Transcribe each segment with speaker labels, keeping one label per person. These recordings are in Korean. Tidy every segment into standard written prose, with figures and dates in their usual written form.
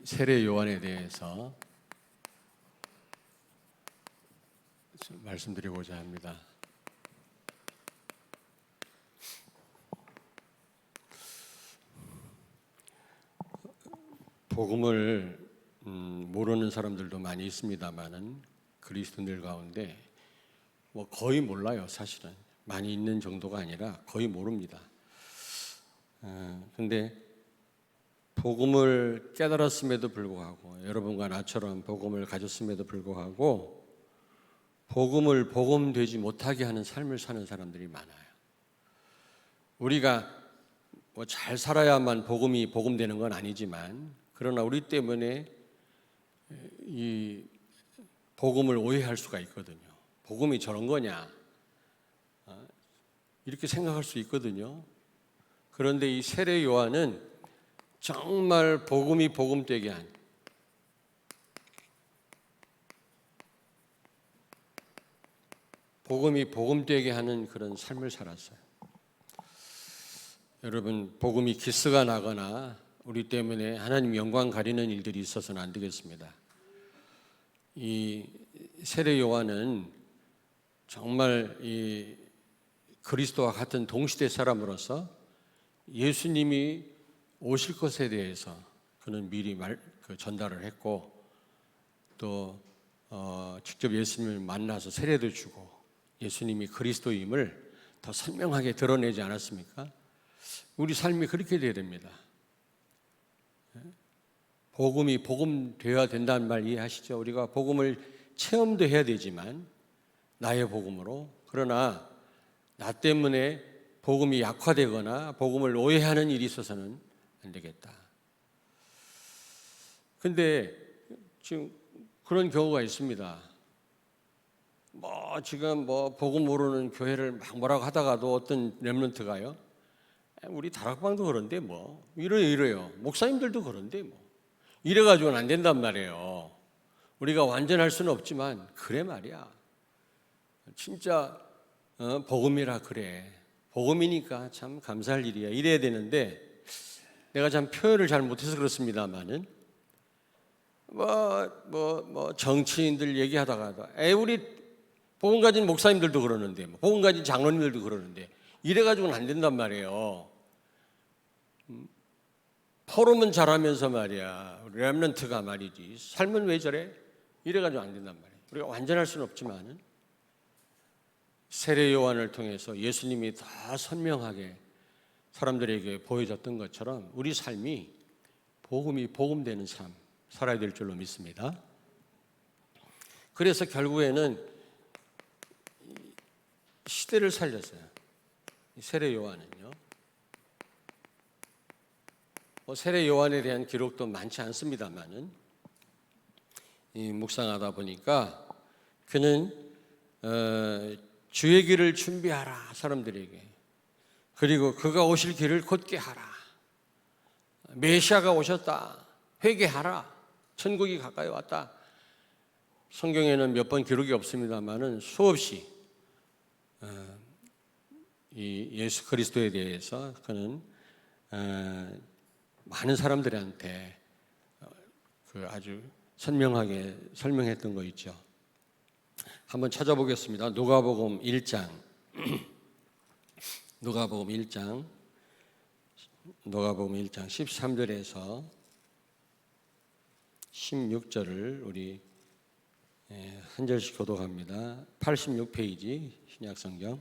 Speaker 1: 세례 요한에 대해서 좀 말씀드리고자 합니다. 복음을 모르는 사람들도 많이 있습니다만은 그리스도인들 가운데 거의 몰라요. 사실은 많이 있는 정도가 아니라 거의 모릅니다. 근데 복음을 깨달았음에도 불구하고 여러분과 나처럼 복음을 가졌음에도 불구하고 복음을 복음되지 못하게 하는 삶을 사는 사람들이 많아요. 우리가 잘 살아야만 복음이 복음되는 건 아니지만 그러나 우리 때문에 이 복음을 오해할 수가 있거든요. 복음이 저런 거냐 이렇게 생각할 수 있거든요. 그런데 이 세례 요한은 정말 복음이 복음되게 한 복음이 복음되게 하는 그런 삶을 살았어요. 여러분, 복음이 기스가 나거나 우리 때문에 하나님 영광 가리는 일들이 있어서는 안 되겠습니다. 이 세례 요한은 정말 이 그리스도와 같은 동시대 사람으로서 예수님이 오실 것에 대해서 그는 미리 전달을 했고 또 직접 예수님을 만나서 세례도 주고 예수님이 그리스도임을 더 선명하게 드러내지 않았습니까? 우리 삶이 그렇게 되어야 됩니다. 복음이 복음되어야 된다는 말 이해하시죠? 우리가 복음을 체험도 해야 되지만 나의 복음으로, 그러나 나 때문에 복음이 약화되거나 복음을 오해하는 일이 있어서는 안 되겠다. 근데 지금 그런 경우가 있습니다. 지금 복음 모르는 교회를 막 뭐라고 하다가도 어떤 렘넌트가요, 우리 다락방도 그런데 이래요. 목사님들도 그런데 이래가지고는 안 된단 말이에요. 우리가 완전할 수는 없지만 그래 말이야. 진짜 복음이라 그래. 복음이니까 참 감사할 일이야. 이래야 되는데 내가 참 표현을 잘 못해서 그렇습니다만은 정치인들 얘기하다가도 우리 복음 가진 목사님들도 그러는데 복음 가진 장로님들도 그러는데 이래가지고는 안 된단 말이에요. 포럼은 잘하면서 말이야. 우리 렘넌트가 말이지. 삶은 왜 저래? 이래가지고 안 된단 말이에요. 우리가 완전할 수는 없지만은 세례 요한을 통해서 예수님이 더 선명하게 사람들에게 보여줬던 것처럼 우리 삶이 복음이 복음되는 삶 살아야 될 줄로 믿습니다. 그래서 결국에는 시대를 살렸어요. 세례 요한은요. 세례 요한에 대한 기록도 많지 않습니다만은 묵상하다 보니까 그는 주의 길을 준비하라 사람들에게, 그리고 그가 오실 길을 곧게 하라, 메시아가 오셨다, 회개하라, 천국이 가까이 왔다. 성경에는 몇 번 기록이 없습니다만은 수없이 이 예수 그리스도에 대해서 그는 많은 사람들한테 아주 선명하게 설명했던 거 있죠. 한번 찾아보겠습니다. 누가복음 1장 누가복음 1장 13절에서 16절을 우리 한 절씩 교독합니다. 86페이지 신약성경.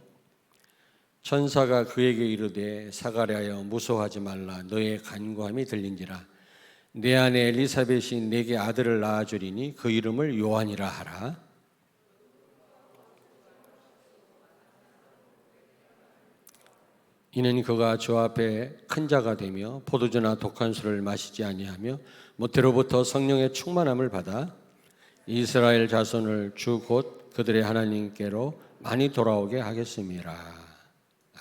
Speaker 1: 천사가 그에게 이르되 사가랴여 무서워하지 말라. 너의 간구함이 들린지라. 내 아내 엘리사벳이 내게 아들을 낳아주리니 그 이름을 요한이라 하라. 이는 그가 주 앞에 큰 자가 되며 포도주나 독한 술을 마시지 아니하며 모태로부터 성령의 충만함을 받아 이스라엘 자손을 주 곧 그들의 하나님께로 많이 돌아오게 하겠음이라.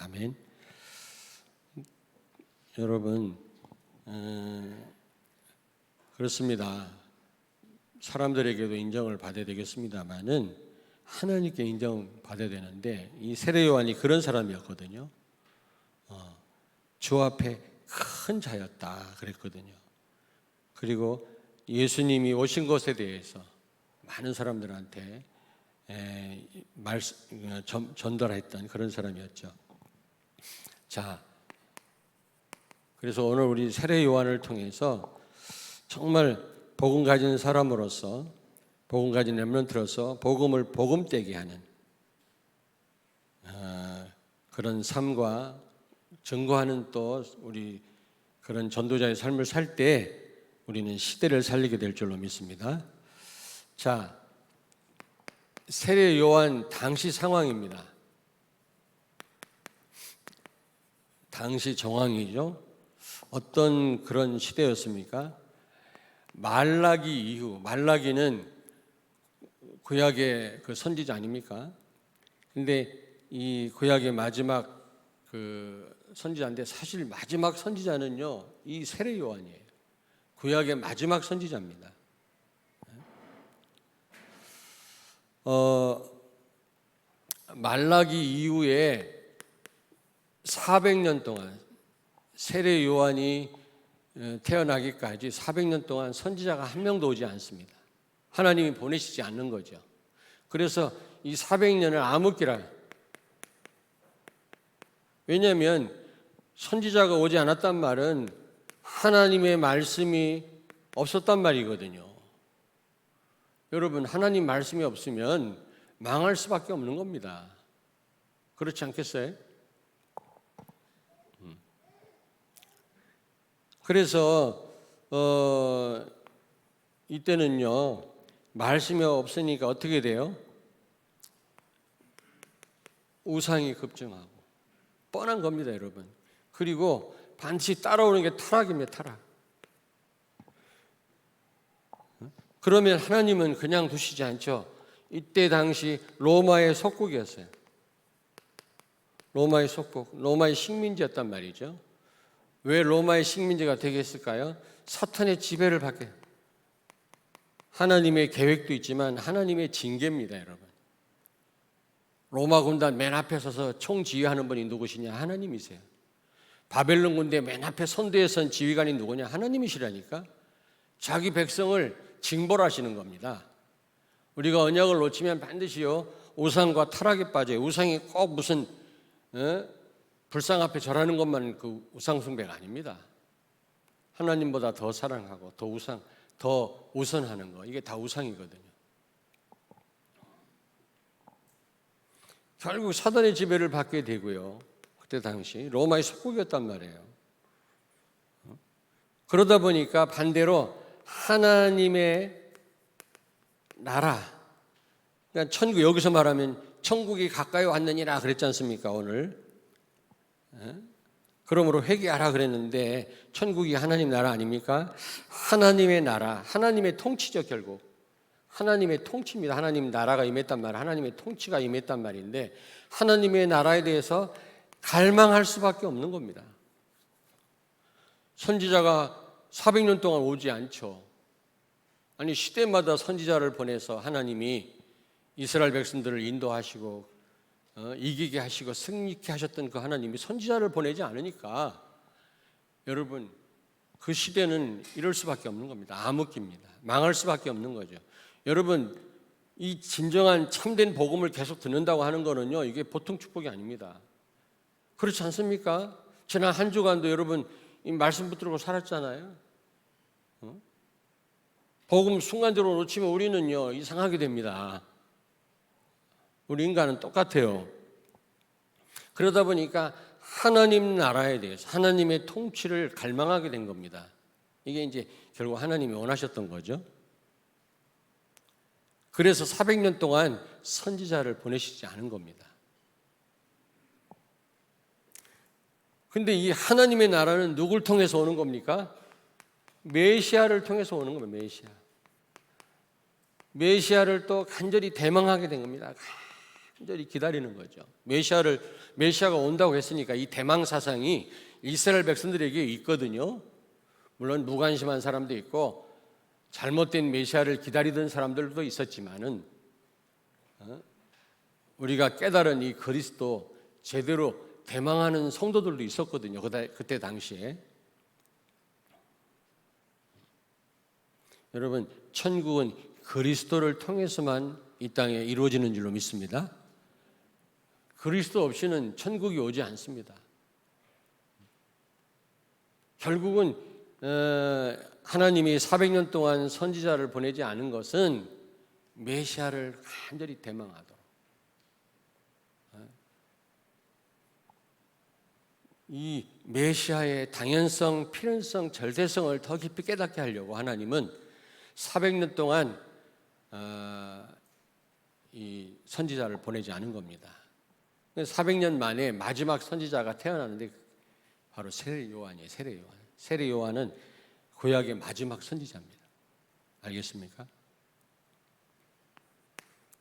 Speaker 1: 아멘. 여러분, 그렇습니다. 사람들에게도 인정을 받아야 되겠습니다만은 하나님께 인정받아야 되는데 이 세례 요한이 그런 사람이었거든요. 주 앞에 큰 자였다 그랬거든요. 그리고 예수님이 오신 것에 대해서 많은 사람들한테 전달했던 그런 사람이었죠. 자, 그래서 오늘 우리 세례 요한을 통해서 정말 복음 가진 사람으로서, 복음 가진 렘넌트로서 복음을 복음되게 하는 그런 삶과 증거하는 또 우리 그런 전도자의 삶을 살 때 우리는 시대를 살리게 될 줄로 믿습니다. 자, 세례 요한 당시 상황입니다. 당시 정황이죠. 어떤 그런 시대였습니까? 말라기 이후, 말라기는 구약의 그 선지자 아닙니까? 근데 이 구약의 마지막 그 선지자인데 사실 마지막 선지자는요, 이 세례 요한이에요. 구약의 마지막 선지자입니다. 말라기 이후에 400년 동안 세례 요한이 태어나기까지 400년 동안 선지자가 한 명도 오지 않습니다. 하나님이 보내시지 않는 거죠. 그래서 이 400년을 암흑기라. 왜냐하면 선지자가 오지 않았단 말은 하나님의 말씀이 없었단 말이거든요. 여러분, 하나님 말씀이 없으면 망할 수밖에 없는 겁니다. 그렇지 않겠어요? 그래서 이때는요, 말씀이 없으니까 어떻게 돼요? 우상이 급증하고 뻔한 겁니다, 여러분. 그리고 반드시 따라오는 게 타락입니다, 타락. 그러면 하나님은 그냥 두시지 않죠. 이때 당시 로마의 속국이었어요. 로마의 속국, 로마의 식민지였단 말이죠. 왜 로마의 식민지가 되겠을까요? 사탄의 지배를 받게. 하나님의 계획도 있지만 하나님의 징계입니다, 여러분. 로마 군단 맨 앞에 서서 총지휘하는 분이 누구시냐? 하나님이세요. 바벨론 군대 맨 앞에 선두에 선 지휘관이 누구냐? 하나님이시라니까. 자기 백성을 징벌하시는 겁니다. 우리가 언약을 놓치면 반드시요, 우상과 타락에 빠져요. 우상이 꼭 무슨 불상 앞에 절하는 것만 그 우상 숭배가 아닙니다. 하나님보다 더 사랑하고 더 우선하는 거, 이게 다 우상이거든요. 결국 사단의 지배를 받게 되고요. 그때 당시 로마의 속국이었단 말이에요. 그러다 보니까 반대로 하나님의 나라, 그러니까 천국, 여기서 말하면 천국이 가까이 왔느니라 그랬지 않습니까, 오늘? 그러므로 회개하라 그랬는데 천국이 하나님 나라 아닙니까? 하나님의 나라, 하나님의 통치죠. 결국 하나님의 통치입니다. 하나님 나라가 임했단 말, 하나님의 통치가 임했단 말인데 하나님의 나라에 대해서 갈망할 수밖에 없는 겁니다. 선지자가 400년 동안 오지 않죠. 아니, 시대마다 선지자를 보내서 하나님이 이스라엘 백성들을 인도하시고 이기게 하시고 승리케 하셨던 그 하나님이 선지자를 보내지 않으니까 여러분, 그 시대는 이럴 수밖에 없는 겁니다. 암흑기입니다. 망할 수밖에 없는 거죠. 여러분, 이 진정한 참된 복음을 계속 듣는다고 하는 거는요, 이게 보통 축복이 아닙니다. 그렇지 않습니까? 지난 한 주간도 여러분 이 말씀 붙들고 살았잖아요. 복음 순간적으로 놓치면 우리는요, 이상하게 됩니다. 우리 인간은 똑같아요. 그러다 보니까 하나님 나라에 대해서 하나님의 통치를 갈망하게 된 겁니다. 이게 이제 결국 하나님이 원하셨던 거죠. 그래서 400년 동안 선지자를 보내시지 않은 겁니다. 근데 이 하나님의 나라는 누굴 통해서 오는 겁니까? 메시아를 통해서 오는 겁니다. 메시아를 또 간절히 대망하게 된 겁니다. 간절히 기다리는 거죠. 메시아가 온다고 했으니까 이 대망 사상이 이스라엘 백성들에게 있거든요. 물론 무관심한 사람도 있고 잘못된 메시아를 기다리던 사람들도 있었지만은 우리가 깨달은 이 그리스도 제대로 대망하는 성도들도 있었거든요. 그때 당시에. 여러분, 천국은 그리스도를 통해서만 이 땅에 이루어지는 줄로 믿습니다. 그리스도 없이는 천국이 오지 않습니다. 결국은 하나님이 400년 동안 선지자를 보내지 않은 것은 메시아를 간절히 대망하도록, 이 메시아의 당연성, 필연성, 절대성을 더 깊이 깨닫게 하려고 하나님은 400년 동안 이 선지자를 보내지 않은 겁니다. 400년 만에 마지막 선지자가 태어나는데 바로 세례 요한이에요. 세례 요한. 세례 요한은 구약의 마지막 선지자입니다. 알겠습니까?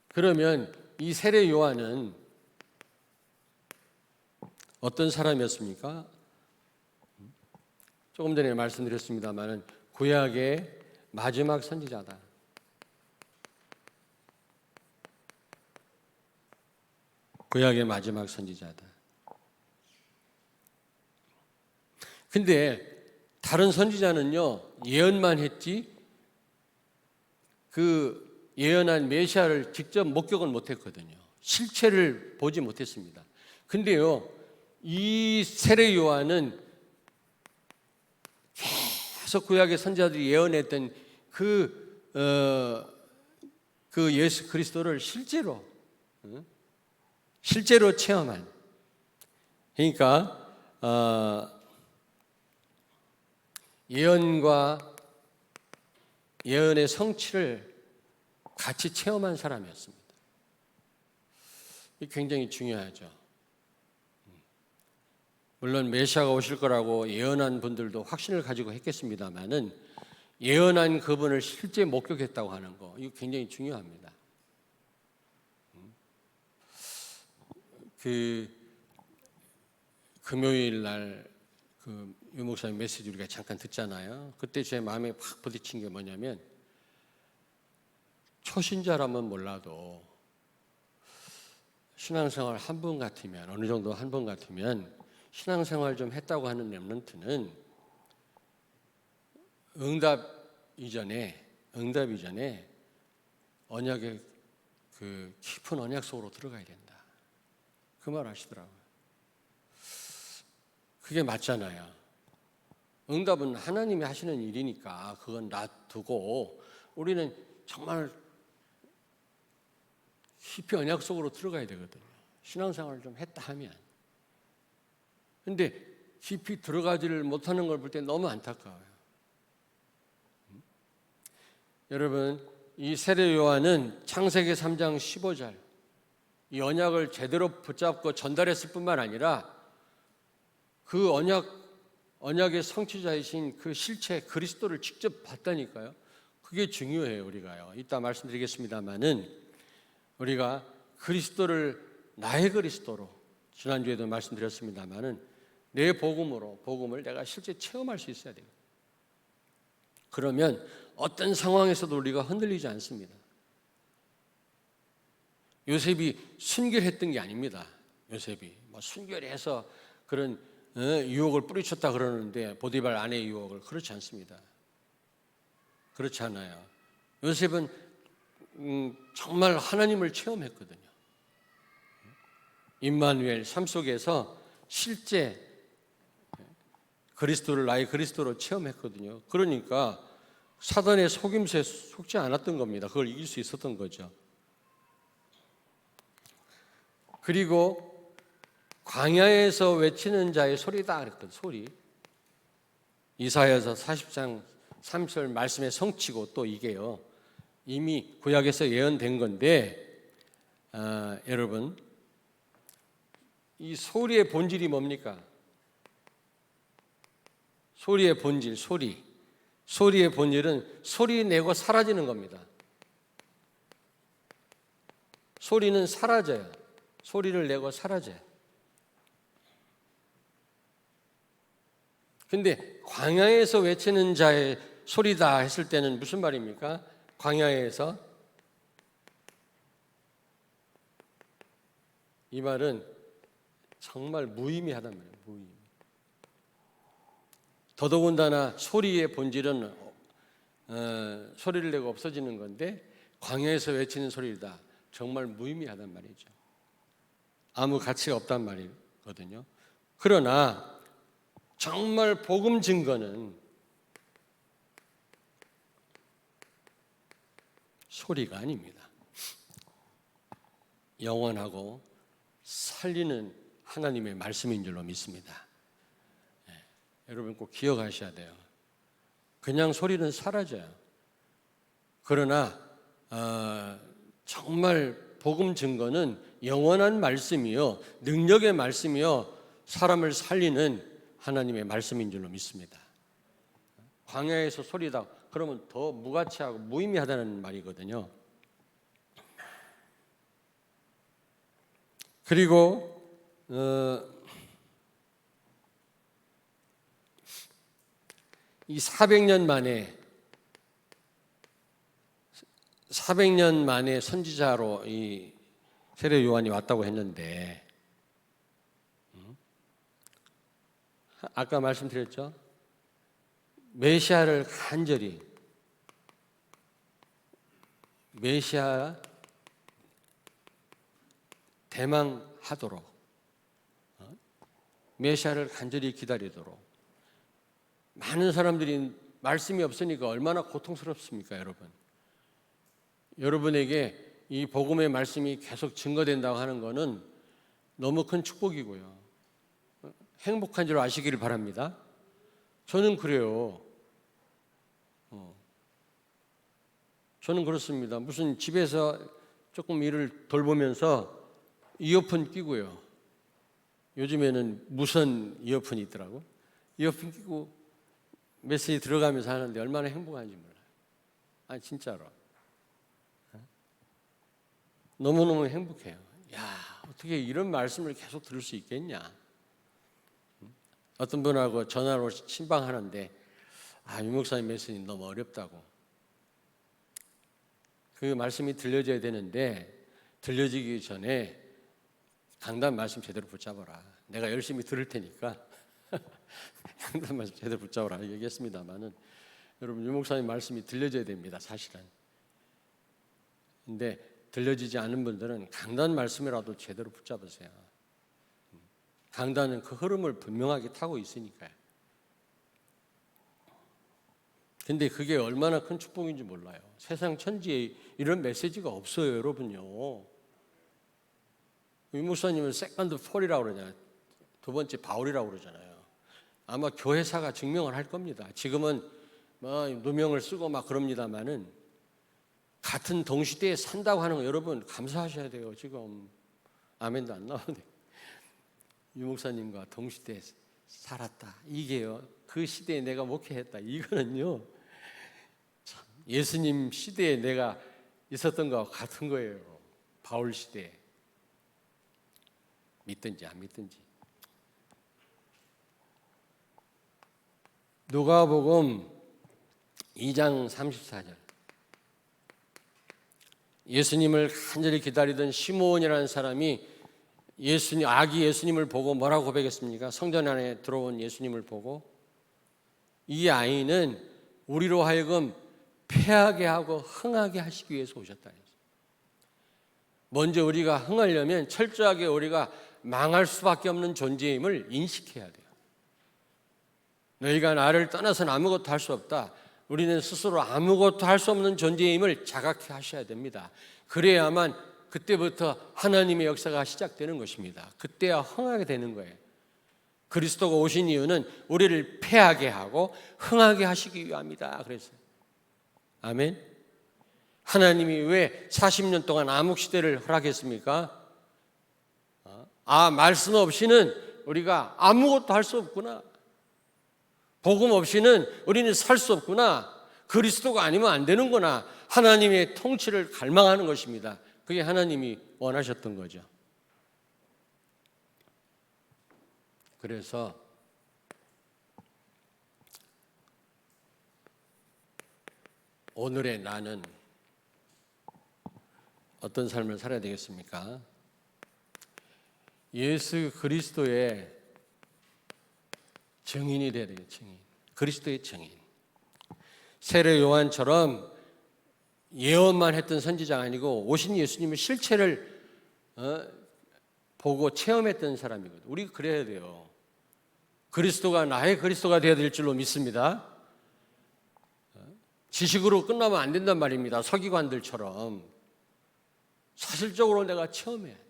Speaker 1: 그러면 이 세례 요한은 어떤 사람이었습니까? 조금 전에 말씀드렸습니다만 구약의 마지막 선지자다. 구약의 마지막 선지자다. 근데 다른 선지자는요, 예언만 했지 그 예언한 메시아를 직접 목격은 못했거든요. 실체를 보지 못했습니다. 근데요, 이 세례 요한은 계속 구약의 선지자들이 예언했던 그 예수 그리스도를 실제로 체험한, 그러니까 예언과 예언의 성취를 같이 체험한 사람이었습니다. 이게 굉장히 중요하죠. 물론 메시아가 오실 거라고 예언한 분들도 확신을 가지고 했겠습니다마는 예언한 그분을 실제 목격했다고 하는 거, 이거 굉장히 중요합니다. 그 금요일 날 그 유 목사님 메시지 우리가 잠깐 듣잖아요. 그때 제 마음에 확 부딪힌 게 뭐냐면, 초신자라면 몰라도 신앙생활 한 분 같으면, 어느 정도 한 분 같으면 신앙생활 좀 했다고 하는 렘넌트는 응답 이전에 언약의 그 깊은 언약 속으로 들어가야 된다. 그 말 하시더라고요. 그게 맞잖아요. 응답은 하나님이 하시는 일이니까 그건 놔두고 우리는 정말 깊이 언약 속으로 들어가야 되거든요. 신앙생활을 좀 했다 하면. 근데 깊이 들어가지를 못하는 걸 볼 때 너무 안타까워요. 여러분, 이 세례 요한은 창세기 3장 15절 이 언약을 제대로 붙잡고 전달했을 뿐만 아니라 그 언약의 성취자이신 그 실체 그리스도를 직접 봤다니까요. 그게 중요해요. 우리가요. 이따 말씀드리겠습니다마는 우리가 그리스도를 나의 그리스도로, 지난주에도 말씀드렸습니다마는 내 복음을 내가 실제 체험할 수 있어야 돼요. 그러면 어떤 상황에서도 우리가 흔들리지 않습니다. 요셉이 순결했던 게 아닙니다. 요셉이 순결해서 그런 유혹을 뿌리쳤다 그러는데, 보디발 아내의 유혹을, 그렇지 않습니다. 그렇지 않아요. 요셉은 정말 하나님을 체험했거든요. 임마누엘, 삶 속에서 실제 그리스도를 나의 그리스도로 체험했거든요. 그러니까 사단의 속임수에 속지 않았던 겁니다. 그걸 이길 수 있었던 거죠. 그리고 광야에서 외치는 자의 소리다 그랬거든요. 소리. 이사야서 40장 3절 말씀의 성취고, 또 이게요, 이미 구약에서 예언된 건데, 여러분, 이 소리의 본질이 뭡니까? 소리의 본질, 소리의 본질은 소리 내고 사라지는 겁니다. 소리는 사라져요. 소리를 내고 사라져요. 근데 광야에서 외치는 자의 소리다 했을 때는 무슨 말입니까? 광야에서, 이 말은 정말 무의미하단 말이에요. 무의미. 더더군다나 소리의 본질은 소리를 내고 없어지는 건데 광야에서 외치는 소리다. 정말 무의미하단 말이죠. 아무 가치가 없단 말이거든요. 그러나 정말 복음 증거는 소리가 아닙니다. 영원하고 살리는 하나님의 말씀인 줄로 믿습니다. 여러분 꼭 기억하셔야 돼요. 그냥 소리는 사라져요. 그러나 정말 복음 증거는 영원한 말씀이요, 능력의 말씀이요, 사람을 살리는 하나님의 말씀인 줄로 믿습니다. 광야에서 소리다 그러면 더 무가치하고 무의미하다는 말이거든요. 그리고 이 400년 만에 선지자로 이 세례 요한이 왔다고 했는데, 아까 말씀드렸죠? 메시아를 간절히, 메시아 대망하도록, 메시아를 간절히 기다리도록. 많은 사람들이 말씀이 없으니까 얼마나 고통스럽습니까, 여러분? 여러분에게 이 복음의 말씀이 계속 증거된다고 하는 것은 너무 큰 축복이고요. 행복한 줄 아시기를 바랍니다. 저는 그래요. 저는 그렇습니다. 무슨 집에서 조금 일을 돌보면서 이어폰 끼고요. 요즘에는 무선 이어폰이 있더라고. 이어폰 끼고 메시지 들어가면서 하는데 얼마나 행복한지 몰라요. 진짜로. 너무너무 행복해요. 야, 어떻게 이런 말씀을 계속 들을 수 있겠냐. 어떤 분하고 전화로 신방하는데 유 목사님 메시지 너무 어렵다고. 그 말씀이 들려져야 되는데 들려지기 전에 강단 말씀 제대로 붙잡아라. 내가 열심히 들을 테니까 강단 말씀 제대로 붙잡아라 얘기했습니다만은, 여러분 유 목사님 말씀이 들려져야 됩니다, 사실은. 근데 들려지지 않은 분들은 강단 말씀이라도 제대로 붙잡으세요. 강단은 그 흐름을 분명하게 타고 있으니까요. 근데 그게 얼마나 큰 축복인지 몰라요. 세상 천지에 이런 메시지가 없어요, 여러분요. 유 목사님은 세컨드 폴이라고 그러잖아요. 두 번째 바울이라고 그러잖아요. 아마 교회사가 증명을 할 겁니다. 지금은 누명을 쓰고 막 그럽니다만은 같은 동시대에 산다고 하는 거 여러분 감사하셔야 돼요. 지금 아멘도 안 나오네. 유 목사님과 동시대에 살았다. 이게요, 그 시대에 내가 목회했다. 이거는요, 참 예수님 시대에 내가 있었던 것과 같은 거예요. 바울 시대에. 믿든지 안 믿든지. 누가복음 2장 34절. 예수님을 간절히 기다리던 시므온이라는 사람이 아기 예수님을 보고 뭐라고 고백했습니까? 성전 안에 들어온 예수님을 보고 이 아이는 우리로 하여금 패하게 하고 흥하게 하시기 위해서 오셨다. 먼저 우리가 흥하려면 철저하게 우리가 망할 수밖에 없는 존재임을 인식해야 돼요. 너희가 나를 떠나서는 아무것도 할 수 없다. 우리는 스스로 아무것도 할 수 없는 존재임을 자각해 하셔야 됩니다. 그래야만 그때부터 하나님의 역사가 시작되는 것입니다. 그때야 흥하게 되는 거예요. 그리스도가 오신 이유는 우리를 패하게 하고 흥하게 하시기 위함이다 그랬어요. 아멘. 하나님이 왜 40년 동안 암흑시대를 허락했습니까? 말씀 없이는 우리가 아무것도 할 수 없구나. 복음 없이는 우리는 살 수 없구나. 그리스도가 아니면 안 되는구나. 하나님의 통치를 갈망하는 것입니다. 그게 하나님이 원하셨던 거죠. 그래서 오늘의 나는 어떤 삶을 살아야 되겠습니까? 예수 그리스도의 증인이 되어야 돼요. 증인. 그리스도의 증인. 세례 요한처럼 예언만 했던 선지자가 아니고 오신 예수님의 실체를 보고 체험했던 사람이거든요. 우리가 그래야 돼요. 그리스도가 나의 그리스도가 되어야 될 줄로 믿습니다. 지식으로 끝나면 안 된단 말입니다. 서기관들처럼 사실적으로 내가 체험해야 돼.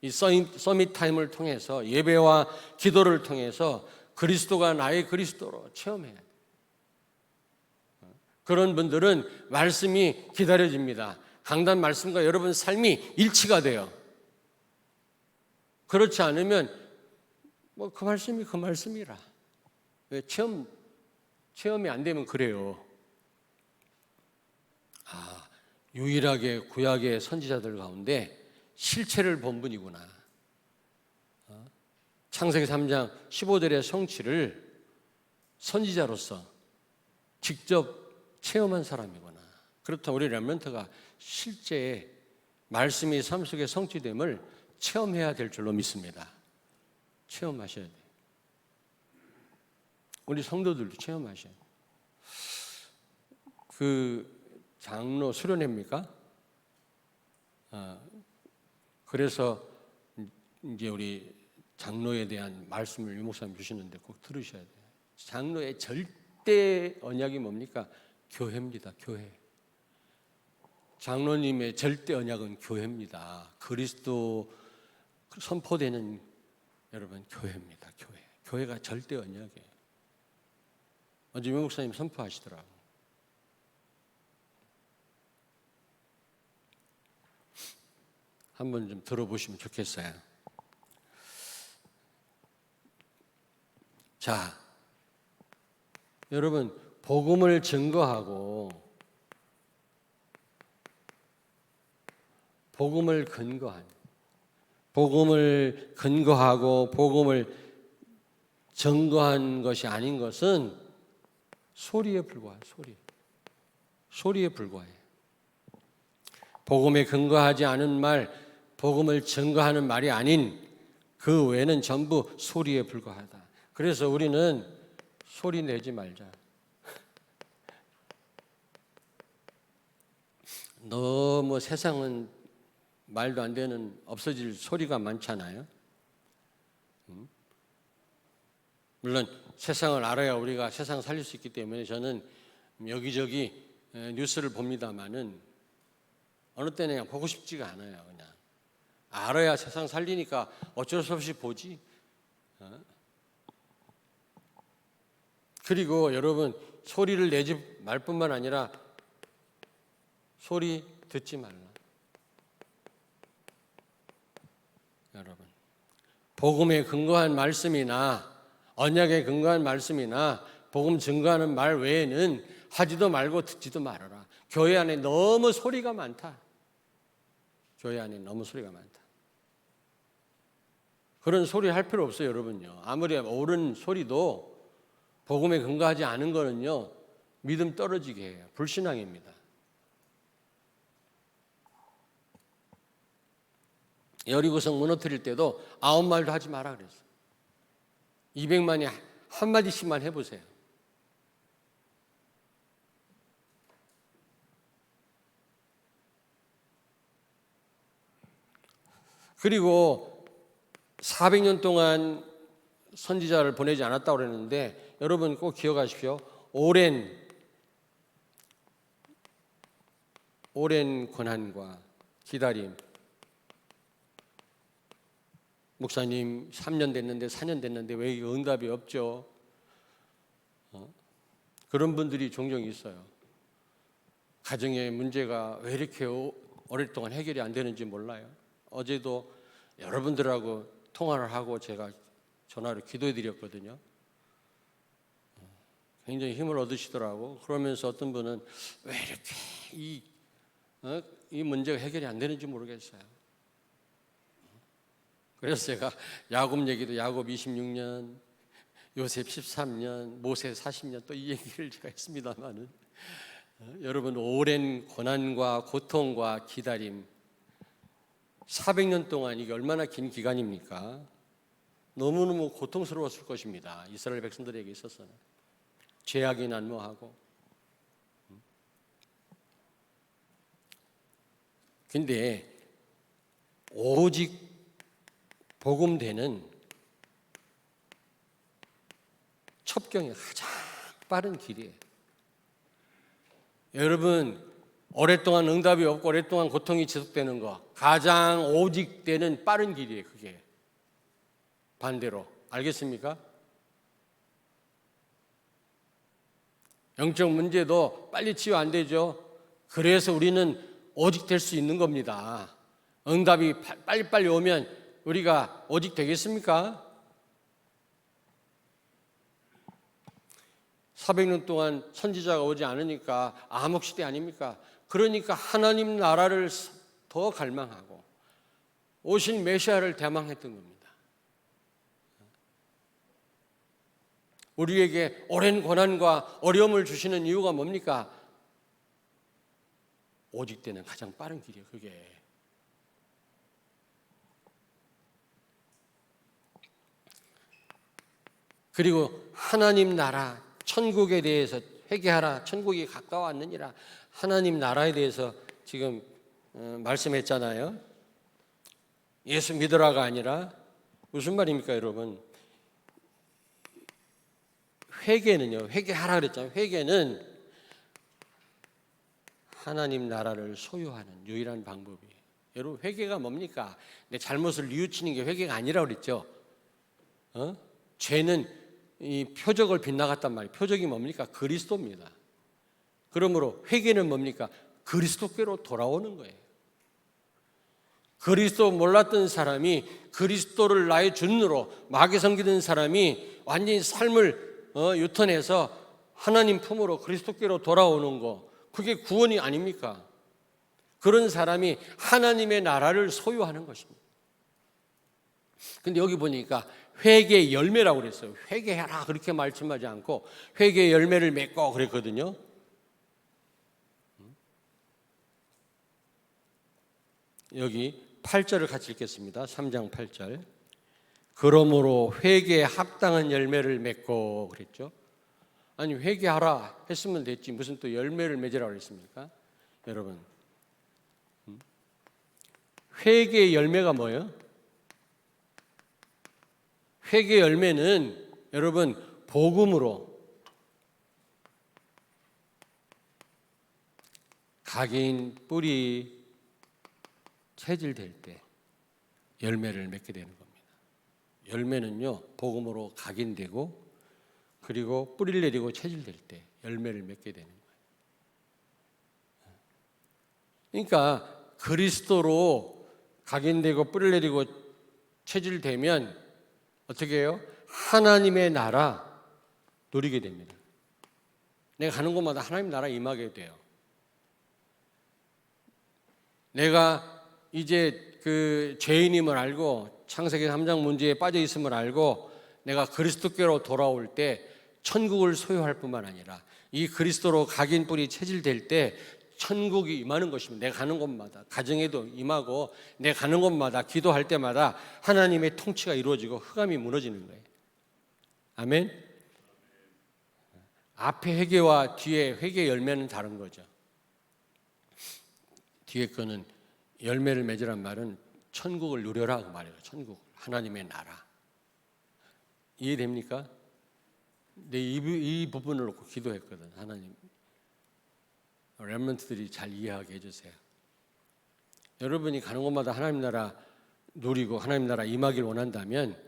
Speaker 1: 이 서밋 타임을 통해서 예배와 기도를 통해서 그리스도가 나의 그리스도로 체험해야 돼. 그런 분들은 말씀이 기다려집니다. 강단 말씀과 여러분 삶이 일치가 돼요. 그렇지 않으면 뭐 그 말씀이 그 말씀이라. 왜 체험이 안 되면 그래요. 유일하게 구약의 선지자들 가운데 실체를 본 분이구나. 창세기 3장 15절의 성취를 선지자로서 직접 체험한 사람이구나. 그렇다면 우리 렘넌트가 실제 말씀이 삶 속에 성취됨을 체험해야 될 줄로 믿습니다. 체험하셔야 돼요. 우리 성도들도 체험하셔야 돼요. 그 장로 수련회입니까? 그래서 이제 우리 장로에 대한 말씀을 유 목사님 주시는데 꼭 들으셔야 돼요. 장로의 절대 언약이 뭡니까? 교회입니다. 교회. 장로님의 절대 언약은 교회입니다. 그리스도 선포되는 여러분 교회입니다. 교회. 교회가 절대 언약이에요. 어제 유 목사님 선포하시더라고요. 한번 좀 들어보시면 좋겠어요. 자, 여러분 복음을 증거하고 복음을 근거하고 복음을 증거한 것이 아닌 것은 소리에 불과해요. 소리에 불과해요. 복음에 근거하지 않은 말, 복음을 증거하는 말이 아닌 그 외에는 전부 소리에 불과하다. 그래서 우리는 소리 내지 말자. 너무 세상은 말도 안 되는 없어질 소리가 많잖아요. 물론 세상을 알아야 우리가 세상 살릴 수 있기 때문에 저는 여기저기 뉴스를 봅니다마는 어느 때는 그냥 보고 싶지가 않아요. 그냥 알아야 세상 살리니까 어쩔 수 없이 보지. 그리고 여러분 소리를 내지 말 뿐만 아니라 소리 듣지 말라. 여러분 복음에 근거한 말씀이나 언약에 근거한 말씀이나 복음 증거하는 말 외에는 하지도 말고 듣지도 말아라. 교회 안에 너무 소리가 많다. 교회 안에 너무 소리가 많다. 그런 소리 할 필요 없어요, 여러분요. 아무리 옳은 소리도 복음에 근거하지 않은 거는요, 믿음 떨어지게 해요. 불신앙입니다. 여리고성 무너뜨릴 때도 아무 말도 하지 마라 그랬어요. 200만이 한마디씩만 해보세요. 그리고 400년 동안 선지자를 보내지 않았다고 그랬는데 여러분 꼭 기억하십시오. 오랜 고난과 기다림. 목사님 3년 됐는데 4년 됐는데 왜 응답이 없죠? 그런 분들이 종종 있어요. 가정의 문제가 왜 이렇게 오랫동안 해결이 안 되는지 몰라요. 어제도 여러분들하고 통화를 하고 제가 전화로 기도해 드렸거든요. 굉장히 힘을 얻으시더라고. 그러면서 어떤 분은 왜 이렇게 이 문제가 해결이 안 되는지 모르겠어요. 그래서 제가 야곱 얘기도 야곱 26년, 요셉 13년, 모세 40년 또 이 얘기를 제가 했습니다만은 여러분 오랜 고난과 고통과 기다림 400년 동안 이게 얼마나 긴 기간입니까? 너무너무 고통스러웠을 것입니다. 이스라엘 백성들에게 있어서는 죄악이 난무하고 근데 오직 복음되는 첩경이 가장 빠른 길이에요. 여러분, 오랫동안 응답이 없고 오랫동안 고통이 지속되는 거 가장 오직 되는 빠른 길이에요. 그게 반대로. 알겠습니까? 영적 문제도 빨리 치유 안 되죠. 그래서 우리는 오직 될 수 있는 겁니다. 응답이 빨리빨리 오면 우리가 오직 되겠습니까? 400년 동안 선지자가 오지 않으니까 암흑시대 아닙니까? 그러니까 하나님 나라를 더 갈망하고 오신 메시아를 대망했던 겁니다. 우리에게 오랜 고난과 어려움을 주시는 이유가 뭡니까? 오직 되는 가장 빠른 길이에요. 그게. 그리고 하나님 나라, 천국에 대해서 회개하라. 천국이 가까웠느니라. 하나님 나라에 대해서 지금 말씀했잖아요. 예수 믿으라가 아니라 무슨 말입니까, 여러분? 회개는요. 회개하라 그랬잖아요. 회개는 하나님 나라를 소유하는 유일한 방법이에요. 여러분, 회개가 뭡니까? 내 잘못을 뉘우치는 게 회개가 아니라고 그랬죠. 죄는 이 표적을 빗나갔단 말이에요. 표적이 뭡니까? 그리스도입니다. 그러므로 회개는 뭡니까? 그리스도께로 돌아오는 거예요. 그리스도 몰랐던 사람이 그리스도를 나의 주인으로 마귀 섬기던 사람이 완전히 삶을 유턴해서 하나님 품으로 그리스도께로 돌아오는 거, 그게 구원이 아닙니까? 그런 사람이 하나님의 나라를 소유하는 것입니다. 근데 여기 보니까 회개의 열매라고 그랬어요. 회개해라 그렇게 말씀하지 않고 회개의 열매를 맺고 그랬거든요. 여기 8절을 같이 읽겠습니다. 3장 8절. 그러므로 회개에 합당한 열매를 맺고 그랬죠. 아니, 회개하라 했으면 됐지 무슨 또 열매를 맺으라고 그랬습니까? 여러분, 회개의 열매가 뭐예요? 회개의 열매는 여러분 복음으로 각인 뿌리 체질될 때 열매를 맺게 되는 겁니다. 열매는요 복음으로 각인되고 그리고 뿌리를 내리고 체질될 때 열매를 맺게 되는 거예요. 그러니까 그리스도로 각인되고 뿌리를 내리고 체질되면 어떻게 해요? 하나님의 나라 누리게 됩니다. 내가 가는 곳마다 하나님 나라 임하게 돼요. 내가 이제 그 죄인임을 알고 창세기 3장 문제에 빠져 있음을 알고 내가 그리스도께로 돌아올 때 천국을 소유할 뿐만 아니라 이 그리스도로 각인 뿌리 체질될 때 천국이 임하는 것입니다. 내가 가는 곳마다 가정에도 임하고 내가 가는 곳마다 기도할 때마다 하나님의 통치가 이루어지고 흑암이 무너지는 거예요. 아멘. 앞에 회개와 뒤에 회개 열매는 다른 거죠. 뒤에 거는 열매를 맺으란 말은 천국을 누려라 그 말이에요. 천국, 하나님의 나라. 이해됩니까? 내 이 부분을 놓고 기도했거든. 하나님, 렘넌트들이 잘 이해하게 해주세요. 여러분이 가는 곳마다 하나님 나라 누리고 하나님 나라 임하길 원한다면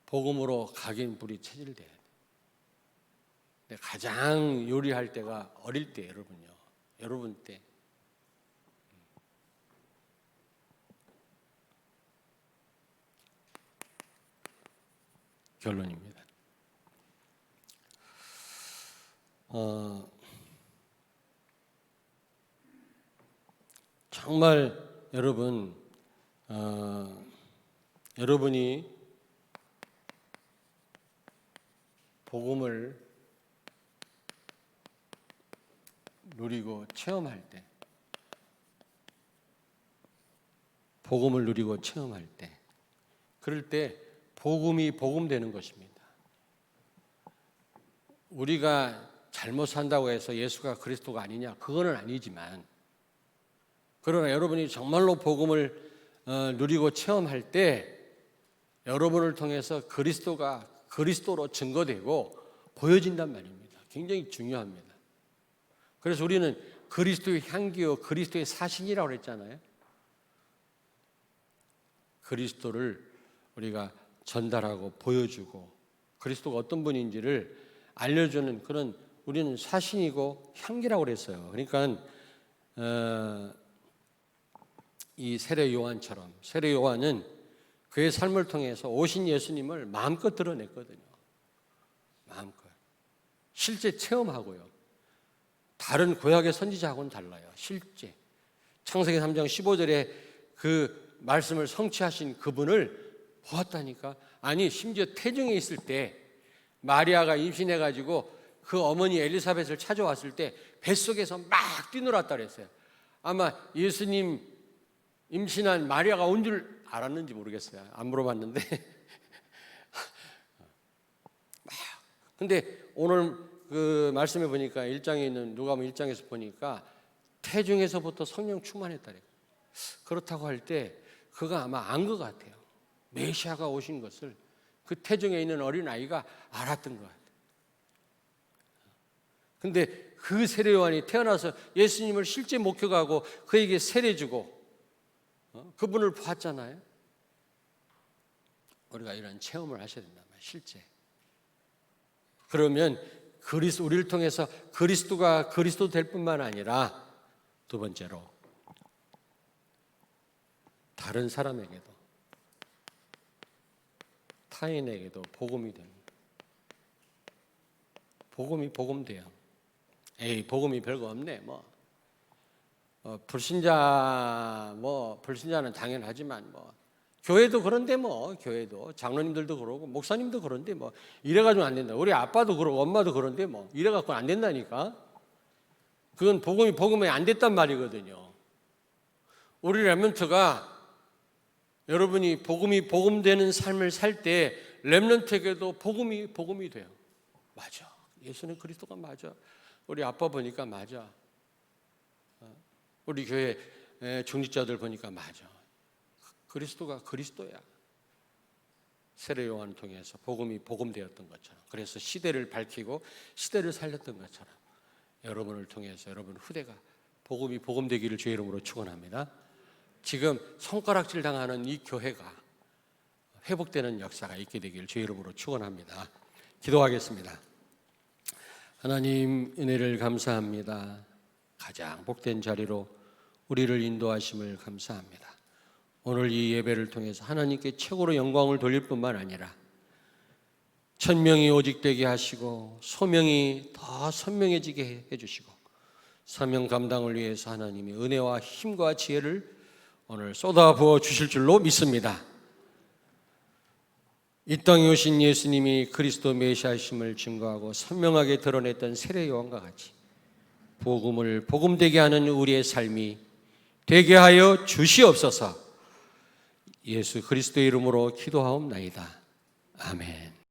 Speaker 1: 복음으로 각인 뿌리 체질돼야 돼. 가장 요리할 때가 어릴 때 여러분요. 여러분 때. 결론입니다. 정말 여러분, 여러분이 복음을 누리고 체험할 때, 복음을 누리고 체험할 때, 그럴 때 복음이 복음되는 것입니다. 우리가 잘못 산다고 해서 예수가 그리스도가 아니냐? 그거는 아니지만 그러나 여러분이 정말로 복음을 누리고 체험할 때 여러분을 통해서 그리스도가 그리스도로 증거되고 보여진단 말입니다. 굉장히 중요합니다. 그래서 우리는 그리스도의 향기요 그리스도의 사신이라고 그랬잖아요. 그리스도를 우리가 전달하고 보여주고 그리스도가 어떤 분인지를 알려주는 그런 우리는 사신이고 향기라고 그랬어요. 그러니까 이 세례 요한처럼 세례 요한은 그의 삶을 통해서 오신 예수님을 마음껏 드러냈거든요. 마음껏. 실제 체험하고요. 다른 구약의 선지자하고는 달라요. 실제. 창세기 3장 15절에 그 말씀을 성취하신 그분을 보았다니까. 아니 심지어 태중에 있을 때 마리아가 임신해가지고 그 어머니 엘리사벳을 찾아왔을 때 뱃속에서 막 뛰놀았다 그랬어요. 아마 예수님 임신한 마리아가 온 줄 알았는지 모르겠어요. 안 물어봤는데. 근데 오늘 그 말씀해 보니까 1장에 있는 누가복음 1장에서 보니까 태중에서부터 성령 충만했다 그래요. 그렇다고 할 때 그가 아마 안 것 같아요. 메시아가 오신 것을 그 태중에 있는 어린 아이가 알았던 것 같아요. 근데 그 세례 요한이 태어나서 예수님을 실제 목격하고 그에게 세례 주고 그분을 봤잖아요. 우리가 이런 체험을 하셔야 된단 말이에요. 실제. 그러면 우리를 통해서 그리스도가 그리스도 될 뿐만 아니라 두 번째로 다른 사람에게도 타인에게도 복음이 됩니다. 복음이 복음돼요. 에이 복음이 별거 없네. 불신자는 당연하지만 교회도 그런데 교회도 장로님들도 그러고 목사님도 그런데 이래가지고 안 된다. 우리 아빠도 그러고 엄마도 그런데 이래갖고 안 된다니까. 그건 복음이 안 됐단 말이거든요. 우리 렘넌트가 여러분이 복음되는 삶을 살 때 렘넌트에게도 복음이 돼요. 맞아. 예수는 그리스도가 맞아. 우리 아빠 보니까 맞아. 우리 교회 중직자들 보니까 맞아. 그리스도가 그리스도야. 세례 요한을 통해서 복음이 복음되었던 것처럼 그래서 시대를 밝히고 시대를 살렸던 것처럼 여러분을 통해서 여러분 후대가 복음이 복음되기를 주의 이름으로 축원합니다. 지금 손가락질 당하는 이 교회가 회복되는 역사가 있게 되기를 주의 이름으로 축원합니다. 기도하겠습니다. 하나님 은혜를 감사합니다. 가장 복된 자리로 우리를 인도하심을 감사합니다. 오늘 이 예배를 통해서 하나님께 최고로 영광을 돌릴 뿐만 아니라 천명이 오직 되게 하시고 소명이 더 선명해지게 해주시고 사명 감당을 위해서 하나님이 은혜와 힘과 지혜를 오늘 쏟아부어 주실 줄로 믿습니다. 이 땅에 오신 예수님이 그리스도 메시아심을 증거하고 선명하게 드러냈던 세례 요한과 같이 복음을 복음되게 하는 우리의 삶이 되게 하여 주시옵소서. 예수 그리스도의 이름으로 기도하옵나이다. 아멘.